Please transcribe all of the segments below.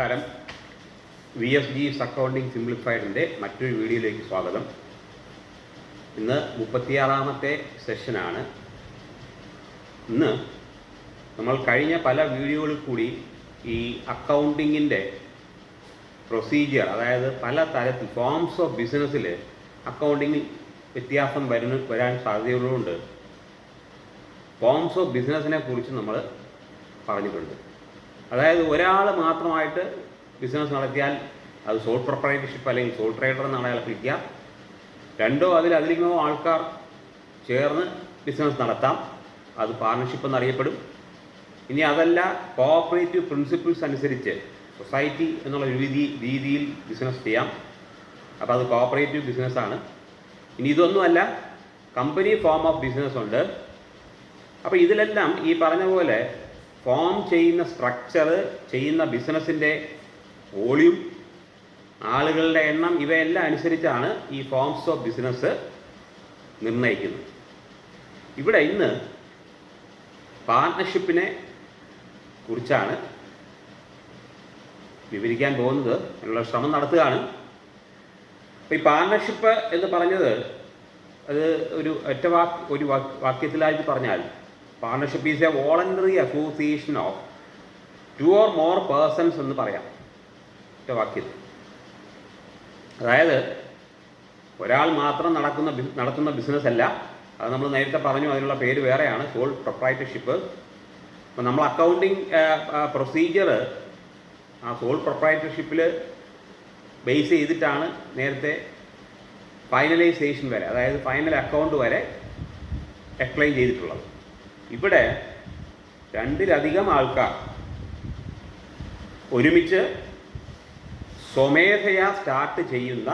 നമസ്കാരം. VSG's accounting സിംപ്ലിഫൈഡിൻ്റെ മറ്റൊരു വീഡിയോയിലേക്ക് സ്വാഗതം. ഇന്ന് 36ാമത്തെ സെഷനാണ്. ഇന്ന് നമ്മൾ കഴിഞ്ഞ പല വീഡിയോകളിൽ കൂടി ഈ അക്കൗണ്ടിങ്ങിൻ്റെ പ്രൊസീജിയർ, അതായത് പല തരത്തിൽ ഫോംസ് ഓഫ് ബിസിനസ്സിൽ അക്കൗണ്ടിങ്ങിൽ വ്യത്യാസം വരാൻ സാധ്യതയുള്ളതുകൊണ്ട് ഫോംസ് ഓഫ് ബിസിനസ്സിനെ കുറിച്ച് നമ്മൾ പറഞ്ഞിട്ടുണ്ട്. അതായത് ഒരാൾ മാത്രമായിട്ട് ബിസിനസ് നടത്തിയാൽ അത് സോൾ പ്രൊപ്രൈറ്റർഷിപ്പ് അല്ലെങ്കിൽ സോൾ ട്രേഡർ എന്നാണ് അയാൾ വിളിക്കുക. രണ്ടോ അതിലധികമോ ആൾക്കാർ ചേർന്ന് ബിസിനസ് നടത്താം, അത് പാർട്ണർഷിപ്പ് എന്നറിയപ്പെടും. ഇനി അതല്ല, കോഓപ്പറേറ്റീവ് പ്രിൻസിപ്പിൾസ് അനുസരിച്ച് സൊസൈറ്റി എന്നുള്ള രീതിയിൽ ബിസിനസ് ചെയ്യാം, അപ്പോൾ അത് കോഓപ്പറേറ്റീവ് ബിസിനസ്സാണ്. ഇനി ഇതൊന്നുമല്ല, കമ്പനി ഫോം ഓഫ് ബിസിനസ് ഉണ്ട്. അപ്പോൾ ഇതിലെല്ലാം ഈ പറഞ്ഞ പോലെ ഫോം ചെയ്യുന്ന സ്ട്രക്ചർ, ചെയ്യുന്ന ബിസിനസ്സിൻ്റെ വോളിയം, ആളുകളുടെ എണ്ണം, ഇവയെല്ലാം അനുസരിച്ചാണ് ഈ ഫോംസ് ഓഫ് ബിസിനസ് നിർണ്ണയിക്കുന്നത്. ഇവിടെ ഇന്ന് പാർട്ണർഷിപ്പിനെ കുറിച്ചാണ് വിവരിക്കാൻ പോകുന്നത്. അതിനുള്ള ശ്രമം നടത്തുകയാണ്. അപ്പോൾ ഈ പാർട്ണർഷിപ്പ് എന്ന് പറഞ്ഞത് അത് ഒരു വാക്യത്തിലായിട്ട് പറഞ്ഞാൽ partnership is a voluntary association of 2 or more persons എന്ന് പറയാം ഒറ്റ വാക്യത്തിൽ. അതായത് ഒരാൾ മാത്രം നടത്തുന്ന ബിസിനസ് അല്ല. അത് നമ്മൾ നേരത്തെ പറഞ്ഞു, അതിനുള്ള പേര് വേറെയാണ്, സോൾ പ്രൊപ്രൈറ്റർഷിപ്പ്. അപ്പോൾ നമ്മൾ അക്കൗണ്ടിങ് പ്രൊസീജിയർ ആ സോൾ പ്രൊപ്രൈറ്റർഷിപ്പിൽ ബേസ് ചെയ്തിട്ടാണ് നേരത്തെ ഫൈനലൈസേഷൻ വരെ, അതായത് ഫൈനൽ അക്കൗണ്ട് വരെ എക്സ്പ്ലെയിൻ ചെയ്തിട്ടുള്ളത്. ഇവിടെ 2-ലധികം ആൾക്കാർ ഒരുമിച്ച് സ്വമേധയാ സ്റ്റാർട്ട് ചെയ്യുന്ന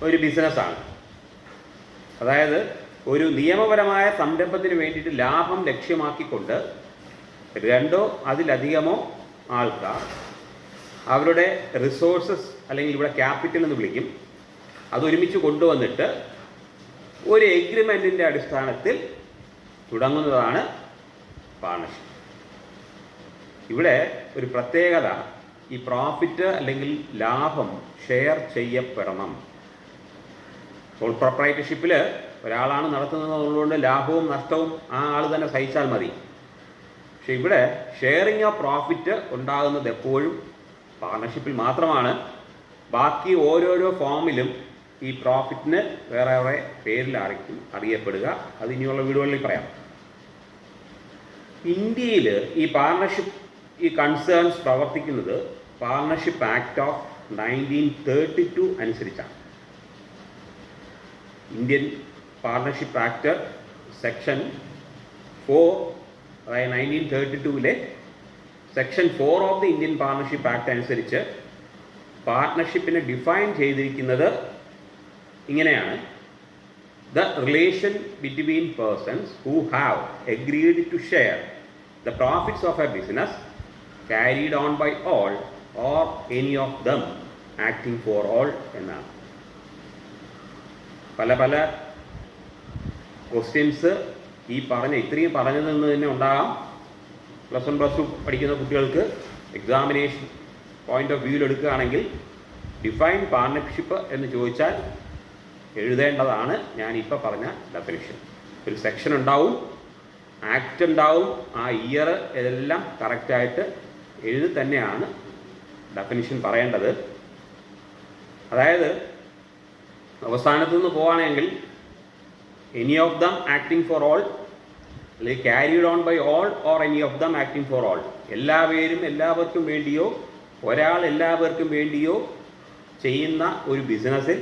ഒരു ബിസിനസ്സാണ്. അതായത് ഒരു നിയമപരമായ സംരംഭത്തിന് വേണ്ടിയിട്ട് ലാഭം ലക്ഷ്യമാക്കിക്കൊണ്ട് 2 അതിലധികമോ ആൾക്കാർ അവരുടെ റിസോഴ്സസ്, അല്ലെങ്കിൽ ഇവിടെ ക്യാപിറ്റൽ എന്ന് വിളിക്കും, അതൊരുമിച്ച് കൊണ്ടുവന്നിട്ട് ഒരു എഗ്രിമെൻറ്റിൻ്റെ അടിസ്ഥാനത്തിൽ തുടങ്ങുന്നതാണ് പാർട്ണർഷിപ്പ്. ഇവിടെ ഒരു പ്രത്യേകത, ഈ പ്രോഫിറ്റ് അല്ലെങ്കിൽ ലാഭം ഷെയർ ചെയ്യപ്പെടണം. സോൾ പ്രൊപ്രൈറ്റർഷിപ്പിൽ ഒരാളാണ് നടത്തുന്നതുകൊണ്ട് ലാഭവും നഷ്ടവും ആ ആൾ തന്നെ സഹിച്ചാൽ മതി. പക്ഷെ ഇവിടെ ഷെയറിങ് ഓഫ് പ്രോഫിറ്റ് ഉണ്ടാകുന്നത് എപ്പോഴും പാർട്ണർഷിപ്പിൽ മാത്രമാണ്. ബാക്കി ഓരോരോ ഫോമിലും ഈ പ്രോഫിറ്റിന് വേറെ വേറെ പേരിലായിരിക്കും അറിയപ്പെടുക. അത് ഇനിയുള്ള വീടുകളിൽ പറയാം. ഇന്ത്യയിൽ ഈ പാർട്ണർഷിപ്പ് ഈ കൺസേൺസ് പ്രവർത്തിക്കുന്നത് പാർട്ണർഷിപ്പ് ആക്ട് ഓഫ് 1932 അനുസരിച്ചാണ്. ഇന്ത്യൻ പാർട്ണർഷിപ്പ് ആക്ട് സെക്ഷൻ 4, അതായത് 1932-ലെ section 4 of the Indian partnership act അനുസരിച്ച് പാർട്ണർഷിപ്പിനെ ഡിഫൈൻ ചെയ്തിരിക്കുന്നത് ഇങ്ങനെയാണ്: the relation between persons who have agreed to share the profits of a business carried on by all or any of them acting for all എന്നാണ്. പല questions ഈ ഇത്രയും പറഞ്ഞതിൽ നിന്ന് തന്നെ ഉണ്ടാകാം. +1 +2 പഠിക്കുന്ന കുട്ടികൾക്ക് എക്സാമിനേഷൻ പോയിന്റ് ഓഫ് വ്യൂവിൽ എടുക്കുകയാണെങ്കിൽ ഡിഫൈൻ പാർട്ണർഷിപ്പ് എന്ന് ചോദിച്ചാൽ എഴുതേണ്ടതാണ് ഞാനിപ്പോൾ പറഞ്ഞ ഡെഫിനിഷൻ. ഒരു സെക്ഷൻ ഉണ്ടാവും, ആക്ട് ഉണ്ടാവും, ആ ഇയർ ഇതെല്ലാം കറക്റ്റായിട്ട് എഴുതി തന്നെയാണ് ഡെഫിനിഷൻ പറയേണ്ടത്. അതായത് അവസാനത്തു നിന്ന് പോവുകയാണെങ്കിൽ any of them acting for all, അല്ലെങ്കിൽ carried on by all or any of them acting for all, എല്ലാവർക്കും വേണ്ടിയോ ഒരാൾ എല്ലാവർക്കും വേണ്ടിയോ ചെയ്യുന്ന ഒരു ബിസിനസ്സിൽ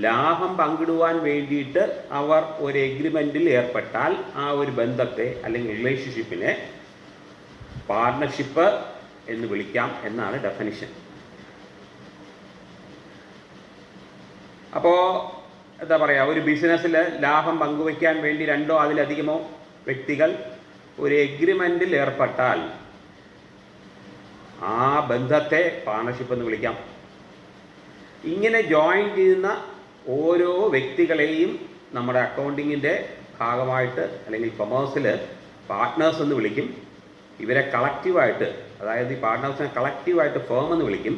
ലാഭം പങ്കിടുവാൻ വേണ്ടിയിട്ട് അവർ ഒരു എഗ്രിമെൻറ്റിൽ ഏർപ്പെട്ടാൽ ആ ഒരു ബന്ധത്തെ അല്ലെങ്കിൽ റിലേഷൻഷിപ്പിനെ പാർട്ണർഷിപ്പ് എന്ന് വിളിക്കാം എന്നാണ് ഡെഫിനിഷൻ. അപ്പോൾ എന്താ പറയുക, ഒരു ബിസിനസ്സിൽ ലാഭം പങ്കുവയ്ക്കാൻ വേണ്ടി 2 അതിലധികമോ വ്യക്തികൾ ഒരു എഗ്രിമെൻറ്റിൽ ഏർപ്പെട്ടാൽ ആ ബന്ധത്തെ പാർട്ണർഷിപ്പ് എന്ന് വിളിക്കാം. ഇങ്ങനെ ജോയിൻ ചെയ്യുന്ന ഓരോ വ്യക്തികളെയും നമ്മുടെ അക്കൗണ്ടിങ്ങിൻ്റെ ഭാഗമായിട്ട് അല്ലെങ്കിൽ കൊമേഴ്സിൽ പാർട്ട്നേഴ്സ് എന്ന് വിളിക്കും. ഇവരെ കളക്റ്റീവായിട്ട്, അതായത് ഈ പാർട്ട്നേഴ്സിനെ കളക്റ്റീവായിട്ട് ഫേം എന്ന് വിളിക്കും.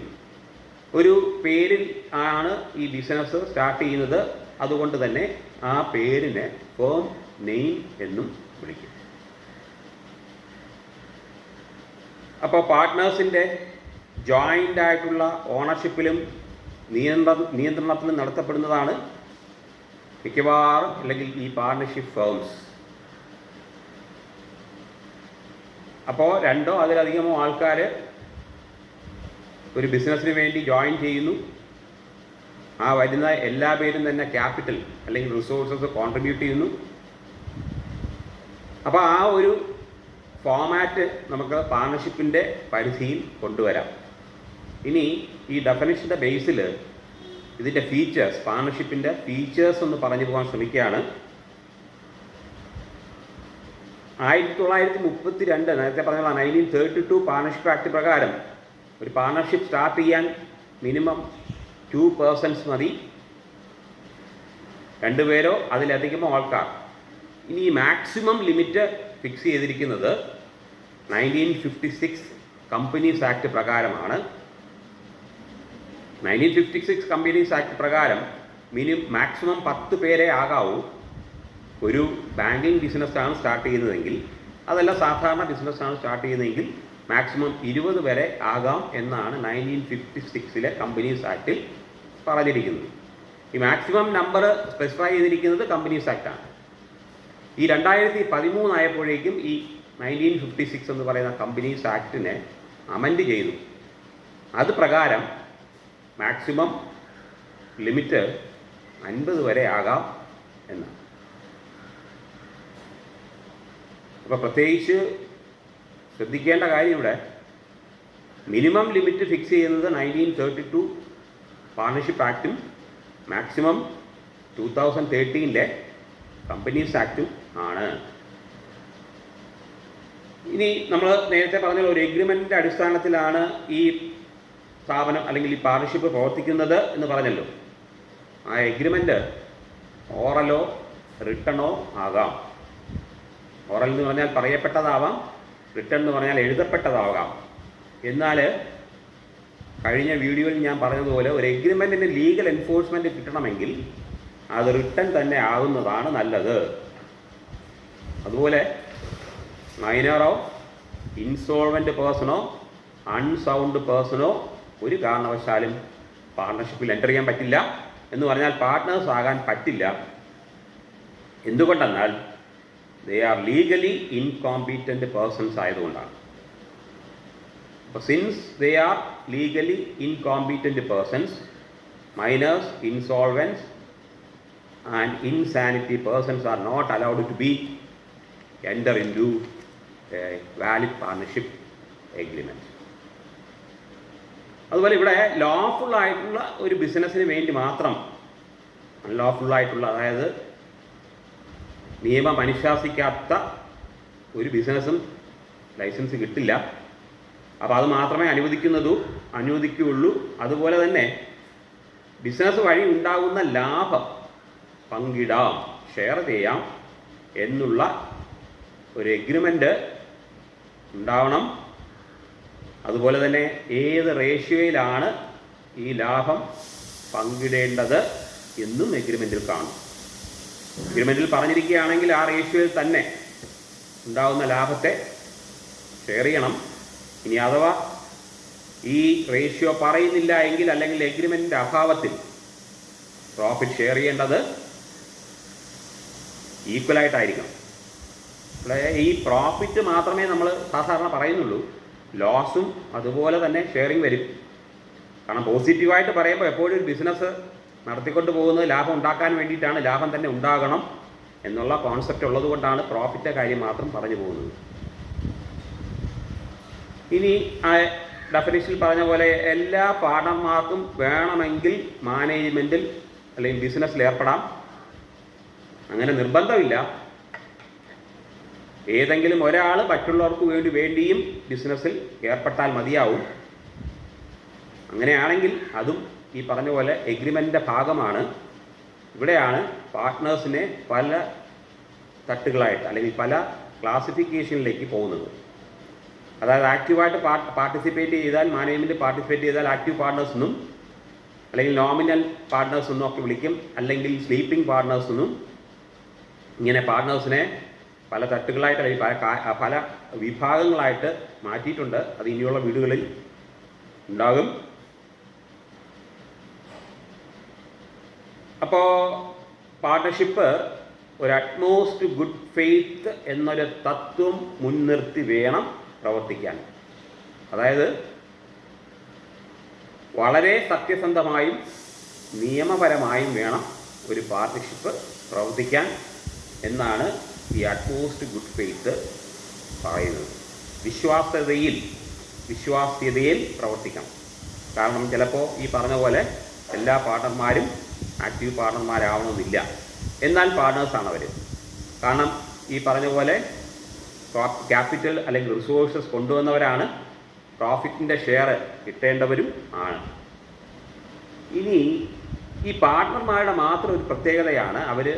ഒരു പേരിൽ ആണ് ഈ ബിസിനസ് സ്റ്റാർട്ട് ചെയ്യുന്നത്, അതുകൊണ്ട് തന്നെ ആ പേരിനെ ഫേം നെയിം എന്നും വിളിക്കും. അപ്പോൾ പാർട്ട്നേഴ്സിൻ്റെ ജോയിൻ്റ് ആയിട്ടുള്ള ഓണർഷിപ്പിലും നിയന്ത്രണത്തിലും നടത്തപ്പെടുന്നതാണ് മിക്കവാറും അല്ലെങ്കിൽ ഈ പാർട്ണർഷിപ്പ് ഫേംസ്. അപ്പോൾ രണ്ടോ അതിലധികമോ ആൾക്കാർ ഒരു ബിസിനസ്സിന് വേണ്ടി ജോയിൻ ചെയ്യുന്നു. ആ വരുന്ന എല്ലാ പേരും തന്നെ ക്യാപിറ്റൽ അല്ലെങ്കിൽ റിസോഴ്സസ് കോൺട്രിബ്യൂട്ട് ചെയ്യുന്നു. അപ്പോൾ ആ ഒരു ഫോമാറ്റ് നമുക്ക് പാർട്ണർഷിപ്പിൻ്റെ പരിധിയിൽ കൊണ്ടുവരാം. ഇനി ഈ ഡെഫിനിഷൻ്റെ ബേസിൽ ഇതിൻ്റെ ഫീച്ചേഴ്സ്, പാർട്ണർഷിപ്പിൻ്റെ ഫീച്ചേഴ്സ് ഒന്ന് പറഞ്ഞു പോകാൻ ശ്രമിക്കുകയാണ്. 1932 നേരത്തെ പറഞ്ഞ 1932 പാർട്ണർഷിപ്പ് ആക്ട് പ്രകാരം ഒരു പാർട്ണർഷിപ്പ് സ്റ്റാർട്ട് ചെയ്യാൻ മിനിമം 2 പേഴ്സൺസ് മതി, 2 പേരോ അതിലധികമോ ആൾക്കാർ. ഇനി മാക്സിമം ലിമിറ്റ് ഫിക്സ് ചെയ്തിരിക്കുന്നത് 1956 കമ്പനീസ് ആക്ട് പ്രകാരമാണ്. 1956 കമ്പനീസ് ആക്ട് പ്രകാരം മാക്സിമം 10 പേരെ ആകാവൂ ഒരു ബാങ്കിങ് ബിസിനസ്സാണ് സ്റ്റാർട്ട് ചെയ്യുന്നതെങ്കിൽ. അതല്ല സാധാരണ ബിസിനസ്സാണ് സ്റ്റാർട്ട് ചെയ്യുന്നതെങ്കിൽ മാക്സിമം 20 വരെ ആകാം എന്നാണ് 1956 കമ്പനീസ് ആക്ടിൽ പറഞ്ഞിരിക്കുന്നത്. ഈ മാക്സിമം നമ്പർ സ്പെസിഫൈ ചെയ്തിരിക്കുന്നത് കമ്പനീസ് ആക്ടാണ്. ഈ 2013 ആയപ്പോഴേക്കും ഈ 1956 എന്ന് പറയുന്ന കമ്പനീസ് ആക്ടിനെ അമെൻഡ് ചെയ്തു. അത് പ്രകാരം മാക്സിമം ലിമിറ്റ് 50 വരെ ആകാം എന്നാണ്. അപ്പോൾ പ്രത്യേകിച്ച് ശ്രദ്ധിക്കേണ്ട കാര്യം ഇവിടെ മിനിമം ലിമിറ്റ് ഫിക്സ് ചെയ്യുന്നത് 1932 പാർട്ണർഷിപ്പ് ആക്റ്റും മാക്സിമം 2013 കമ്പനീസ് ആക്റ്റും ആണ്. ഇനി നമ്മൾ നേരത്തെ പറഞ്ഞ ഒരു എഗ്രിമെൻറ്റിൻ്റെ അടിസ്ഥാനത്തിലാണ് ഈ സ്ഥാപനം അല്ലെങ്കിൽ ഈ പാർട്ണർഷിപ്പ് പ്രവർത്തിക്കുന്നത് എന്ന് പറഞ്ഞല്ലോ. ആ എഗ്രിമെൻ്റ് ഓറലോ റിട്ടണോ ആകാം. ഓറൽ എന്ന് പറഞ്ഞാൽ പറയപ്പെട്ടതാവാം, റിട്ടൺ എന്ന് പറഞ്ഞാൽ എഴുതപ്പെട്ടതാകാം. എന്നാൽ കഴിഞ്ഞ വീഡിയോയിൽ ഞാൻ പറഞ്ഞതുപോലെ ഒരു എഗ്രിമെൻറ്റിന് ലീഗൽ എൻഫോഴ്സ്മെൻറ്റ് കിട്ടണമെങ്കിൽ അത് റിട്ടൺ തന്നെ ആകുന്നതാണ് നല്ലത്. അതുപോലെ മൈനറോ ഇൻസോൾവൻ്റ് പേഴ്സണോ അൺസൗണ്ട് പേഴ്സണോ ഒരു കാരണവശാലും പാർട്ണർഷിപ്പിൽ എൻ്റർ ചെയ്യാൻ പറ്റില്ല. എന്ന് പറഞ്ഞാൽ പാർട്ട്നേഴ്സ് ആകാൻ പറ്റില്ല. എന്തുകൊണ്ടെന്നാൽ they are legally incompetent persons ആയതുകൊണ്ടാണ്. അപ്പോൾ since they are legally incompetent persons, minors, insolvents and insanity persons are not allowed to be enter in to a valid partnership agreement. അതുപോലെ ഇവിടെ ലോഫുള്ളായിട്ടുള്ള ഒരു ബിസിനസ്സിന് വേണ്ടി മാത്രം അൺലോഫുള്ളായിട്ടുള്ള, അതായത് നിയമം അനുശാസിക്കാത്ത ഒരു ബിസിനസ്സും ലൈസൻസ് കിട്ടില്ല. അപ്പോൾ അത് മാത്രമേ അനുവദിക്കുകയുള്ളൂ. അതുപോലെ തന്നെ ബിസിനസ് വഴി ഉണ്ടാകുന്ന ലാഭം പങ്കിടാം, ഷെയർ ചെയ്യാം എന്നുള്ള ഒരു എഗ്രിമെൻ്റ് ഉണ്ടാവണം. അതുപോലെ തന്നെ ഏത് റേഷ്യോയിലാണ് ഈ ലാഭം പങ്കിടേണ്ടത് എന്നും എഗ്രിമെൻറ്റിൽ കാണും. എഗ്രിമെൻറ്റിൽ പറഞ്ഞിരിക്കുകയാണെങ്കിൽ ആ റേഷ്യോയിൽ തന്നെ ഉണ്ടാകുന്ന ലാഭത്തെ ഷെയർ ചെയ്യണം. ഇനി അഥവാ ഈ റേഷ്യോ പറയുന്നില്ല എങ്കിൽ, അല്ലെങ്കിൽ എഗ്രിമെൻറ്റിൻ്റെ അഭാവത്തിൽ പ്രോഫിറ്റ് ഷെയർ ചെയ്യേണ്ടത് ഈക്വലായിട്ടായിരിക്കണം. ഈ പ്രോഫിറ്റ് മാത്രമേ നമ്മൾ സാധാരണ പറയുന്നുള്ളൂ. ലോസും അതുപോലെ തന്നെ ഷെയറിങ് വരും. കാരണം പോസിറ്റീവായിട്ട് പറയുമ്പോൾ എപ്പോഴും ഒരു ബിസിനസ് നടത്തിക്കൊണ്ട് പോകുന്നത് ലാഭം ഉണ്ടാക്കാൻ വേണ്ടിയിട്ടാണ്, ലാഭം തന്നെ ഉണ്ടാകണം എന്നുള്ള കോൺസെപ്റ്റ് ഉള്ളതുകൊണ്ടാണ് പ്രോഫിറ്റ് കാര്യം മാത്രം പറഞ്ഞു പോകുന്നത്. ഇനി ആ ഡെഫിനിഷനിൽ പറഞ്ഞ പോലെ എല്ലാ പാർട്ണർമാർക്കും വേണമെങ്കിൽ മാനേജ്മെൻറ്റിൽ അല്ലെങ്കിൽ ബിസിനസ്സിൽ ഏർപ്പെടാം. അങ്ങനെ നിർബന്ധമില്ല. ഏതെങ്കിലും ഒരാൾ മറ്റുള്ളവർക്ക് വേണ്ടിയും ബിസിനസ്സിൽ ഏർപ്പെട്ടാൽ മതിയാവും. അങ്ങനെയാണെങ്കിൽ അതും ഈ പറഞ്ഞ പോലെ എഗ്രിമെൻറ്റിൻ്റെ ഭാഗമാണ്. ഇവിടെയാണ് പാർട്ട്നേഴ്സിനെ പല തട്ടുകളായിട്ട് അല്ലെങ്കിൽ പല ക്ലാസിഫിക്കേഷനിലേക്ക് പോകുന്നത്. അതായത് ആക്റ്റീവായിട്ട് പാർട്ടിസിപ്പേറ്റ് ചെയ്താൽ, മാനേജ്മെൻറ്റ് പാർട്ടിസിപ്പേറ്റ് ചെയ്താൽ ആക്റ്റീവ് പാർട്ട്നേഴ്സ് എന്നും, അല്ലെങ്കിൽ നോമിനൽ പാർട്ട്നേഴ്സ് എന്നും ഒക്കെ വിളിക്കും, അല്ലെങ്കിൽ സ്ലീപ്പിംഗ് പാർട്ട്നേഴ്സ് എന്നും. ഇങ്ങനെ പാർട്ട്നേഴ്സിനെ പല തട്ടുകളായിട്ട് അല്ലെങ്കിൽ പല വിഭാഗങ്ങളായിട്ട് മാറ്റിയിട്ടുണ്ട്. അത് ഇനിയുള്ള വീടുകളിൽ ഉണ്ടാകും. അപ്പോൾ പാർട്ട്ണർഷിപ്പ് ഒരു അറ്റ്മോസ്റ്റ് ഗുഡ് ഫെയ്ത്ത് എന്നൊരു തത്വം മുൻനിർത്തി വേണം പ്രവർത്തിക്കാൻ. അതായത് വളരെ സത്യസന്ധമായും നിയമപരമായും വേണം ഒരു പാർട്ട്ണർഷിപ്പ് പ്രവർത്തിക്കാൻ എന്നാണ് ഈ അറ്റ്മോസ്റ്റ് ഗുഡ് ഫെയ്ത്ത് പറയുന്നത്. വിശ്വാസ്യതയിൽ പ്രവർത്തിക്കണം. കാരണം ചിലപ്പോൾ ഈ പറഞ്ഞ പോലെ എല്ലാ പാർട്ട്ണർമാരും ആക്റ്റീവ് പാർട്ട്ണർമാരാവണമെന്നില്ല. എന്നാൽ പാർട്ട്നേഴ്സാണ് അവർ. കാരണം ഈ പറഞ്ഞ പോലെ ക്യാപിറ്റൽ അല്ലെങ്കിൽ റിസോഴ്സസ് കൊണ്ടുവന്നവരാണ്, പ്രോഫിറ്റിൻ്റെ ഷെയർ കിട്ടേണ്ടവരും ആണ്. ഇനി ഈ പാർട്ട്ണർമാരുടെ മാത്രം ഒരു പ്രത്യേകതയാണ് അവർ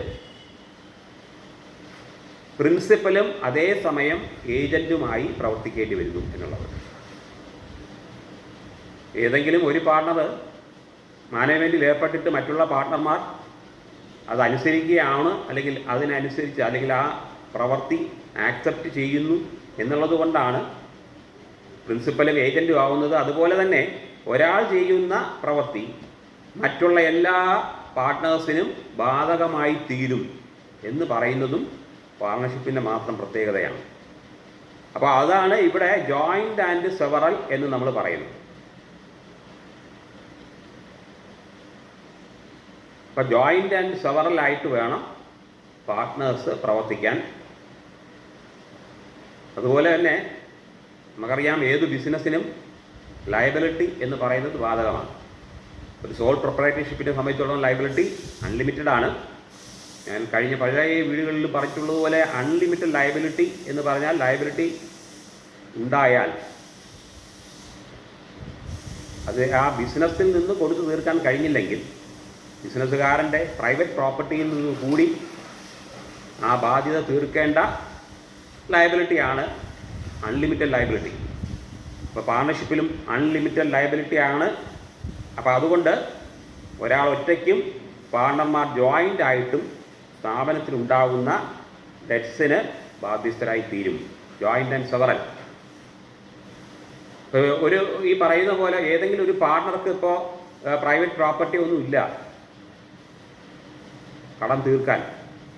പ്രിൻസിപ്പലും അതേസമയം ഏജൻറ്റുമായി പ്രവർത്തിക്കേണ്ടി വരുന്നു എന്നുള്ളത്. ഏതെങ്കിലും ഒരു പാർട്ട്ണർ മാനേജ്മെൻറ്റിൽ ഏർപ്പെട്ടിട്ട് മറ്റുള്ള പാർട്ട്ണർമാർ അതനുസരിക്കുകയാണ്, അല്ലെങ്കിൽ അതിനനുസരിച്ച് അല്ലെങ്കിൽ ആ പ്രവൃത്തി ആക്സെപ്റ്റ് ചെയ്യുന്നു എന്നുള്ളത് കൊണ്ടാണ് പ്രിൻസിപ്പലും ഏജൻറ്റും ആവുന്നത്. അതുപോലെ തന്നെ ഒരാൾ ചെയ്യുന്ന പ്രവൃത്തി മറ്റുള്ള എല്ലാ പാർട്ട്നേഴ്സിനും ബാധകമായി തീരും എന്ന് പറയുന്നതും പാർട്ണർഷിപ്പിൻ്റെ മാത്രം പ്രത്യേകതയാണ്. അപ്പോൾ അതാണ് ഇവിടെ ജോയിൻ്റ് ആൻഡ് സെവറൽ എന്ന് നമ്മൾ പറയുന്നത്. അപ്പോൾ ജോയിൻ്റ് ആൻഡ് സെവറലായിട്ട് വേണം പാർട്ട്നേഴ്സ് പ്രവർത്തിക്കാൻ. അതുപോലെ തന്നെ നമുക്കറിയാം ഏത് ബിസിനസ്സിനും ലയബിലിറ്റി എന്ന് പറയുന്നത് ബാധകമാണ്. ഒരു സോൾ പ്രൊപ്പറേറ്റർഷിപ്പിനെ സംബന്ധിച്ചിടത്തോളം ലയബിലിറ്റി അൺലിമിറ്റഡ് ആണ്. ഞാൻ കഴിഞ്ഞ പഴയ വീടുകളിൽ പറഞ്ഞിട്ടുള്ളതുപോലെ അൺലിമിറ്റഡ് ലയബിലിറ്റി എന്ന് പറഞ്ഞാൽ ലയബിലിറ്റി ഉണ്ടായാൽ അത് ആ ബിസിനസ്സിൽ നിന്ന് കൊടുത്തു തീർക്കാൻ കഴിഞ്ഞില്ലെങ്കിൽ ബിസിനസ്സുകാരൻ്റെ പ്രൈവറ്റ് പ്രോപ്പർട്ടിയിൽ നിന്ന് കൂടി ആ ബാധ്യത തീർക്കേണ്ട ലയബിലിറ്റിയാണ് അൺലിമിറ്റഡ് ലയബിലിറ്റി. അപ്പോൾ പാർട്ണർഷിപ്പിലും അൺലിമിറ്റഡ് ലയബിലിറ്റി ആണ്. അപ്പോൾ അതുകൊണ്ട് ഒരാൾ ഒറ്റയ്ക്കും പാർട്ണർമാർ ജോയിൻ്റ് ആയിട്ടും സ്ഥാപനത്തിനുണ്ടാകുന്ന ഡെറ്റ്സിന് ബാധ്യസ്ഥരായി തീരും. Joint and several. ഈ പറയുന്ന പോലെ ഏതെങ്കിലും ഒരു പാർട്ണർക്ക് ഇപ്പോൾ പ്രൈവറ്റ് പ്രോപ്പർട്ടി ഒന്നും ഇല്ല,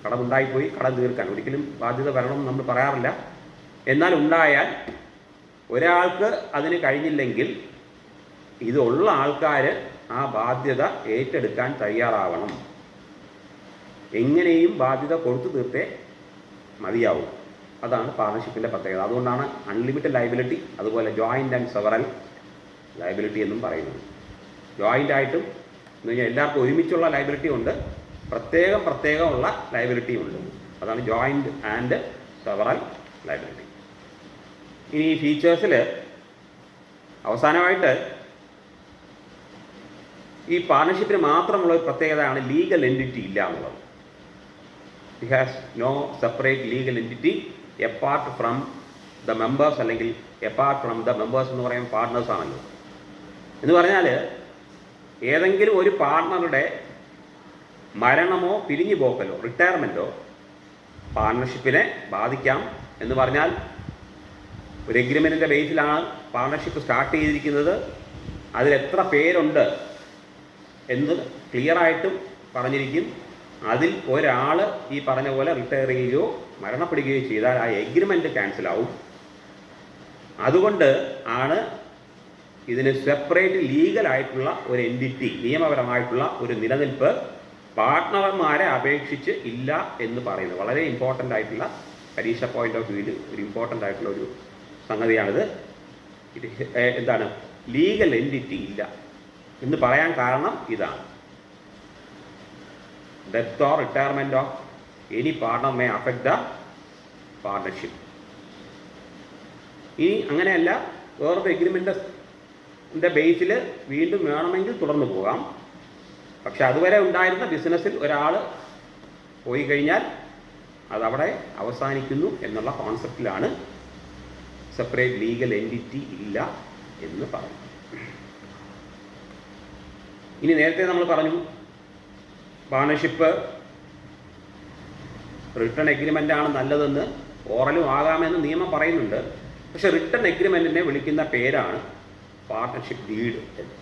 കടമുണ്ടായിപ്പോയി കടം തീർക്കാൻ ഒരിക്കലും ബാധ്യത വരണമെന്ന് നമ്മൾ പറയാറില്ല. എന്നാൽ ഉണ്ടായാൽ ഒരാൾക്ക് അതിന് കഴിഞ്ഞില്ലെങ്കിൽ ഇതുള്ള ആൾക്കാർ ആ ബാധ്യത ഏറ്റെടുക്കാൻ തയ്യാറാവണം. എങ്ങനെയും ബാധ്യത കൊടുത്തു തീർത്തേ മതിയാവും. അതാണ് പാർട്ണർഷിപ്പിൻ്റെ പ്രത്യേകത. അതുകൊണ്ടാണ് അൺലിമിറ്റഡ് ലയബിലിറ്റി അതുപോലെ ജോയിൻ്റ് ആൻഡ് സെവറൽ ലയബിലിറ്റി എന്നും പറയുന്നത്. ജോയിൻ്റ് ആയിട്ടും എന്ന് കഴിഞ്ഞാൽ എല്ലാവർക്കും ഒരുമിച്ചുള്ള ലയബിലിറ്റി ഉണ്ട്, പ്രത്യേകമുള്ള ലയബിലിറ്റി ഉണ്ട്. അതാണ് ജോയിൻ്റ് ആൻഡ് സെവറൽ ലയബിലിറ്റി. ഇനി ഈ ഫീച്ചേഴ്സിൽ അവസാനമായിട്ട് ഈ പാർട്ണർഷിപ്പിന് മാത്രമുള്ള ഒരു പ്രത്യേകതയാണ് ലീഗൽ എൻറ്റിറ്റി ഇല്ല എന്നുള്ളത്. It has no separate legal entity apart from the members, അല്ലെങ്കിൽ എപ്പാർട്ട് ഫ്രം ദ മെമ്പേഴ്സ് എന്ന് പറയുമ്പോൾ പാർട്ട്നേഴ്സ് ആണല്ലോ. എന്ന് പറഞ്ഞാൽ ഏതെങ്കിലും ഒരു പാർട്ട്ണറുടെ മരണമോ പിരിഞ്ഞു പോക്കലോ റിട്ടയർമെൻറ്റോ പാർട്ണർഷിപ്പിനെ ബാധിക്കാം. എന്ന് പറഞ്ഞാൽ ഒരു എഗ്രിമെൻറ്റിൻ്റെ ബേസിലാണ് പാർട്ണർഷിപ്പ് സ്റ്റാർട്ട് ചെയ്തിരിക്കുന്നത്. അതിലെത്ര പേരുണ്ട് എന്ന് ക്ലിയറായിട്ടും പറഞ്ഞിരിക്കും. അതിൽ ഒരാൾ ഈ പറഞ്ഞ പോലെ റിട്ടയർ ചെയ്യുകയോ മരണപ്പെടുകയോ ചെയ്താൽ ആ എഗ്രിമെൻറ്റ് ക്യാൻസലാവും. അതുകൊണ്ട് ആണ് ഇതിന് സെപ്പറേറ്റ് ലീഗലായിട്ടുള്ള ഒരു എൻറ്റിറ്റി, നിയമപരമായിട്ടുള്ള ഒരു നിലനിൽപ്പ് പാർട്ട്ണർമാരെ അപേക്ഷിച്ച് ഇല്ല എന്ന് പറയുന്നത്. വളരെ ഇമ്പോർട്ടൻ്റ് ആയിട്ടുള്ള പരീക്ഷ പോയിൻ്റ് ഓഫ് വ്യൂവിൽ ഒരു ഇമ്പോർട്ടൻ്റ് ആയിട്ടുള്ള ഒരു സംഗതിയാണിത്. എന്താണ് ലീഗൽ എൻറ്റിറ്റി ഇല്ല എന്ന് പറയാൻ കാരണം ഇതാണ്. Death or retirement of any partner may affect the partnership. ഇനി അങ്ങനെയല്ല, വേറൊരു എഗ്രിമെൻറ്റിൻ്റെ ബേസിൽ വീണ്ടും വേണമെങ്കിൽ തുടർന്നു പോകാം. പക്ഷെ അതുവരെ ഉണ്ടായിരുന്ന ബിസിനസ്സിൽ ഒരാൾ പോയി കഴിഞ്ഞാൽ അതവിടെ അവസാനിക്കുന്നു എന്നുള്ള കോൺസെപ്റ്റിലാണ് സെപ്പറേറ്റ് ലീഗൽ എൻറ്റിറ്റി ഇല്ല എന്ന് പറഞ്ഞു. ഇനി നേരത്തെ നമ്മൾ പറഞ്ഞു പാർട്ണർഷിപ്പ് റിട്ടേൺ എഗ്രിമെൻ്റ് ആണ് നല്ലതെന്ന്. ഓറലും ആകാമെന്ന് നിയമം പറയുന്നുണ്ട്. പക്ഷെ റിട്ടേൺ എഗ്രിമെൻറ്റിനെ വിളിക്കുന്ന പേരാണ് പാർട്ണർഷിപ്പ് ഡീഡ് എന്ന്.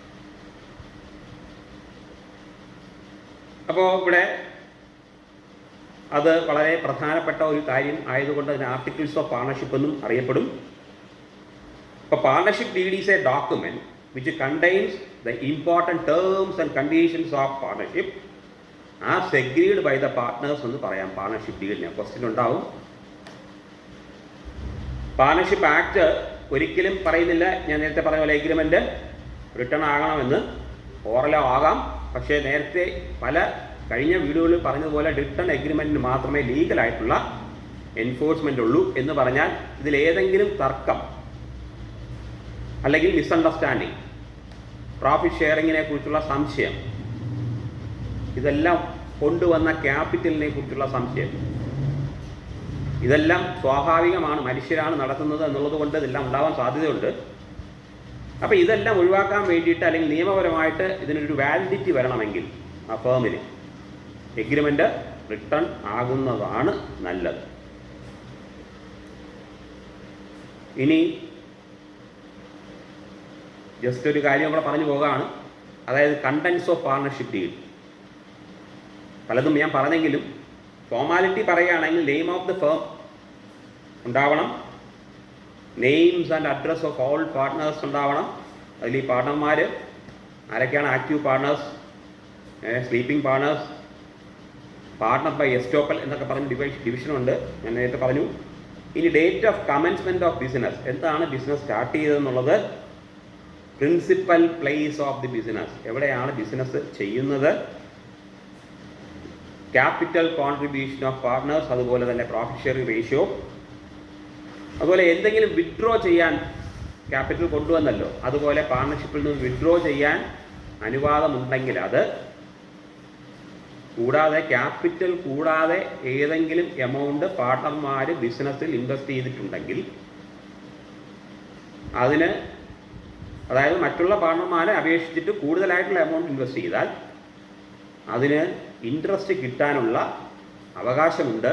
അപ്പോൾ ഇവിടെ അത് വളരെ പ്രധാനപ്പെട്ട ഒരു കാര്യം ആയതുകൊണ്ട് അതിന് ആർട്ടിക്കിൾസ് ഓഫ് പാർട്ണർഷിപ്പ് എന്നും അറിയപ്പെടും. അപ്പോൾ partnership deed is a document which contains the important terms and conditions of partnership as agreed by the partners എന്ന് പറയാം. പാർട്ണർഷിപ്പ് ഡീഡിന് ക്വസ്റ്റ്യൻ ഉണ്ടാവും. പാർട്ണർഷിപ്പ് ആക്ട് ഒരിക്കലും പറയുന്നില്ല ഞാൻ നേരത്തെ പറഞ്ഞ പോലെ എഗ്രിമെൻ്റ് റിട്ടേൺ ആകണമെന്ന്. ഓറലോ ആകാം. പക്ഷേ നേരത്തെ പല കഴിഞ്ഞ വീഡിയോകളിൽ പറഞ്ഞതുപോലെ റിട്ടേൺ എഗ്രിമെൻറ്റിന് മാത്രമേ ലീഗലായിട്ടുള്ള എൻഫോഴ്സ്മെൻ്റ് ഉള്ളൂ എന്ന് പറഞ്ഞാൽ ഇതിലേതെങ്കിലും തർക്കം അല്ലെങ്കിൽ മിസ്അണ്ടർസ്റ്റാൻഡിങ്, പ്രോഫിറ്റ് ഷെയറിങ്ങിനെ കുറിച്ചുള്ള സംശയം, ഇതെല്ലാം കൊണ്ടുവന്ന ക്യാപിറ്റലിനെ കുറിച്ചുള്ള സംശയം, ഇതെല്ലാം സ്വാഭാവികമാണ്, മനുഷ്യരാണ് നടത്തുന്നത് എന്നുള്ളത് കൊണ്ട് ഇതെല്ലാം ഉണ്ടാവാൻ സാധ്യതയുണ്ട്. അപ്പോൾ ഇതെല്ലാം ഒഴിവാക്കാൻ വേണ്ടിയിട്ട് അല്ലെങ്കിൽ നിയമപരമായിട്ട് ഇതിനൊരു വാലിഡിറ്റി വരണമെങ്കിൽ ആ ഫേമിന് എഗ്രിമെൻ്റ് റിട്ടേൺ ആകുന്നതാണ് നല്ലത്. ഇനി ജസ്റ്റ് ഒരു കാര്യം കൂടെ പറഞ്ഞു പോവുകയാണ്. അതായത് കണ്ടൻസ് ഓഫ് പാർട്ണർഷിപ്പ് ഡീഡ് പലതും ഞാൻ പറഞ്ഞെങ്കിലും ഫോർമാലിറ്റി പറയുകയാണെങ്കിൽ നെയിം ഓഫ് ദ ഫേം ഉണ്ടാവണം, names and address of all partners ഉണ്ടാവണം. അതിൽ ഈ പാർട്ട്ണർമാർ ആരൊക്കെയാണ്? Active partners, sleeping partners, partner by estoppel എന്നൊക്കെ പറഞ്ഞ് ഡിവിഷനുണ്ട്, ഞാൻ നേരത്തെ പറഞ്ഞു. ഇനി date of commencement of business, എന്താണ് ബിസിനസ് സ്റ്റാർട്ട് ചെയ്തതെന്നുള്ളത്, principal place of the business, എവിടെയാണ് ബിസിനസ് ചെയ്യുന്നത്, ക്യാപിറ്റൽ കോൺട്രിബ്യൂഷൻ ഓഫ് പാർട്ട്നേഴ്സ്, അതുപോലെ തന്നെ പ്രോഫിറ്റ് ഷെയറിംഗ് റേഷ്യോ, അതുപോലെ എന്തെങ്കിലും വിഡ്രോ ചെയ്യാൻ ക്യാപിറ്റൽ കൊണ്ടുവന്നല്ലോ, അതുപോലെ പാർട്ണർഷിപ്പിൽ നിന്ന് വിഡ്രോ ചെയ്യാൻ അനുവാദമുണ്ടെങ്കിൽ അത്, കൂടാതെ ക്യാപിറ്റൽ കൂടാതെ ഏതെങ്കിലും എമൗണ്ട് പാർട്ട്ണർമാർ ബിസിനസ്സിൽ ഇൻവെസ്റ്റ് ചെയ്തിട്ടുണ്ടെങ്കിൽ അതിന്, അതായത് മറ്റുള്ള പാർട്ട്ണർമാരെ അപേക്ഷിച്ചിട്ട് കൂടുതലായിട്ടുള്ള എമൗണ്ട് ഇൻവെസ്റ്റ് ചെയ്താൽ അതിന് ഇൻട്രസ്റ്റ് കിട്ടാനുള്ള അവകാശമുണ്ട്.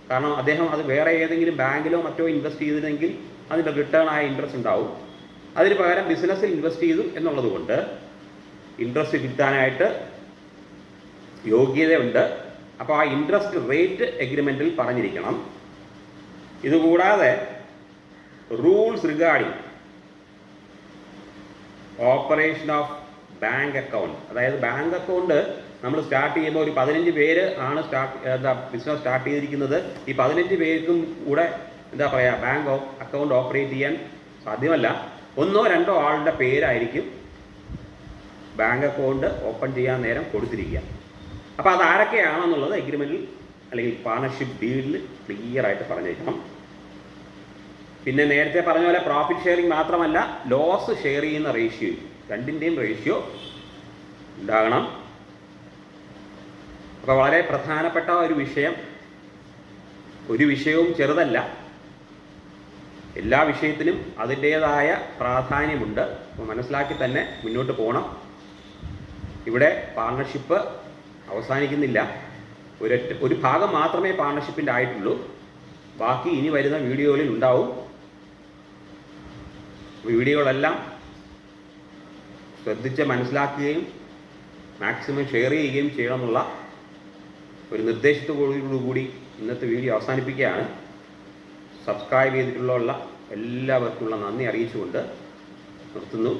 കാരണം അദ്ദേഹം അത് വേറെ ഏതെങ്കിലും ബാങ്കിലോ മറ്റോ ഇൻവെസ്റ്റ് ചെയ്തിരുന്നെങ്കിൽ അതിൻ്റെ റിട്ടേൺ ആയ ഇൻട്രസ്റ്റ് ഉണ്ടാവും. അതിന് പകരം ബിസിനസ്സിൽ ഇൻവെസ്റ്റ് ചെയ്തു എന്നുള്ളത് കൊണ്ട് ഇൻട്രസ്റ്റ് കിട്ടാനായിട്ട് യോഗ്യതയുണ്ട്. അപ്പോൾ ആ ഇൻട്രസ്റ്റ് റേറ്റ് എഗ്രിമെൻറ്റിൽ പറഞ്ഞിരിക്കണം. ഇതുകൂടാതെ rules regarding operation of bank account, അതായത് ബാങ്ക് അക്കൗണ്ട് നമ്മൾ സ്റ്റാർട്ട് ചെയ്യുമ്പോൾ ഒരു 15 പേര് ആണ് ബിസിനസ് സ്റ്റാർട്ട് ചെയ്തിരിക്കുന്നത്. ഈ 15 പേർക്കും കൂടെ എന്താ പറയുക, ബാങ്ക് അക്കൗണ്ട് ഓപ്പറേറ്റ് ചെയ്യാൻ സാധ്യമല്ല. 1 or 2 ആളുടെ പേരായിരിക്കും ബാങ്ക് അക്കൗണ്ട് ഓപ്പൺ ചെയ്യാൻ നേരം കൊടുത്തിരിക്കുക. അപ്പോൾ അത് ആരൊക്കെയാണെന്നുള്ളത് എഗ്രിമെൻറ്റിൽ അല്ലെങ്കിൽ പാർട്ണർഷിപ്പ് ഡീഡിൽ ക്ലിയർ ആയിട്ട് പറഞ്ഞിരിക്കണം. പിന്നെ നേരത്തെ പറഞ്ഞ പോലെ പ്രോഫിറ്റ് ഷെയറിംഗ് മാത്രമല്ല, ലോസ് ഷെയർ ചെയ്യുന്ന റേഷ്യോ, രണ്ടിൻ്റെയും റേഷ്യോ ഉണ്ടാകണം. അപ്പോൾ വളരെ പ്രധാനപ്പെട്ട ഒരു വിഷയം, ഒരു വിഷയവും ചെറുതല്ല, എല്ലാ വിഷയത്തിനും അതിൻ്റേതായ പ്രാധാന്യമുണ്ട്. അപ്പോൾ മനസ്സിലാക്കി തന്നെ മുന്നോട്ട് പോകണം. ഇവിടെ പാർട്ണർഷിപ്പ് അവസാനിക്കുന്നില്ല. ഒരു ഭാഗം മാത്രമേ പാർട്ണർഷിപ്പിൻ്റെ ആയിട്ടുള്ളൂ, ബാക്കി ഇനി വരുന്ന വീഡിയോകളിൽ ഉണ്ടാവും. വീഡിയോകളെല്ലാം ശ്രദ്ധിച്ച് മനസ്സിലാക്കുകയും മാക്സിമം ഷെയർ ചെയ്യുകയും ചെയ്യണമെന്നുള്ള ഒരു നിർദ്ദേശത്തോടുകൂടി ഇന്നത്തെ വീഡിയോ അവസാനിപ്പിക്കുകയാണ്. സബ്സ്ക്രൈബ് ചെയ്തിട്ടുള്ള എല്ലാവർക്കുമുള്ള നന്ദി അറിയിച്ചുകൊണ്ട് നിർത്തുന്നു.